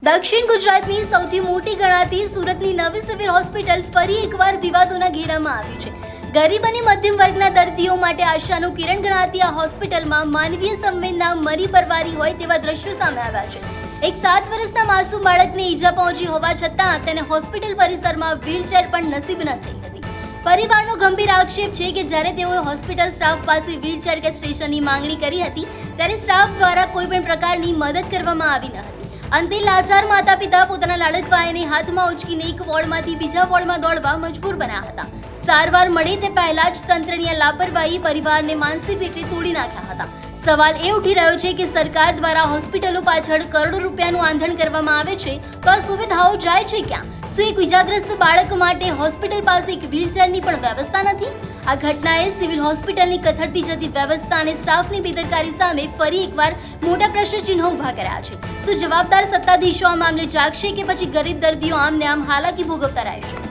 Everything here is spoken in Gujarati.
દક્ષિણ ગુજરાતની સૌથી મોટી ગણાતી સુરતની નવી સિવિલ હોસ્પિટલ ફરી એકવાર વિવાદોના ઘેરામાં આવી છે. ગરીબ અને મધ્યમ વર્ગના દર્દીઓ માટે આશાનું કિરણ ગણાતી આ હોસ્પિટલમાં માનવીય સંવેદના મરી પરવારી હોય તેવા દ્રશ્યો સામે આવ્યા છે. એક 7 વર્ષના માસૂમ બાળકને ઈજા પહોંચી હોવા છતાં તેને હોસ્પિટલ પરિસરમાં વ્હીલચેર પણ નસીબ ન થઈ હતી. પરિવારનો ગંભીર આક્ષેપ છે કે જ્યારે તેઓએ હોસ્પિટલ સ્ટાફ પાસે વ્હીલચેર કે સ્ટેશનની માંગણી કરી હતી ત્યારે સ્ટાફ દ્વારા કોઈ પણ પ્રકારની મદદ કરવામાં આવી ન હતી. અંતે લાચાર માતા પિતા પોતાના લાડકવાયાને હાથમાં ઉચકીને એક વોર્ડમાંથી બીજા વોર્ડમાં દોડવા મજબૂર બન્યા હતા. સારવાર મળે તે પહેલા જ તંત્રની લાપરવાહી પરિવારને માનસિક રીતે તોડી નાખ્યા હતા. સવાલ એ ઉઠી રહ્યો છે કે સરકાર દ્વારા હોસ્પિટલો પાછળ કરોડો રૂપિયાનું આંધણ કરવામાં આવે છે તો આ સુવિધાઓ જાય છે ક્યાં? શું એક ઇજાગ્રસ્ત બાળક માટે હોસ્પિટલ પાસે એક વ્હીલચેરની પણ વ્યવસ્થા નથી? આ ઘટનાએ સિવિલ હોસ્પિટલની કથળતી જતી વ્યવસ્થા અને સ્ટાફની બેદરકારી સામે ફરી એકવાર મોટા પ્રશ્નચિહ્નો ઊભા કર્યા છે. શું જવાબદાર સત્તાધીશો આ મામલે જાગશે કે પછી ગરીબ દર્દીઓ આમને આમ હાલાકી ભોગવતા રહેશે?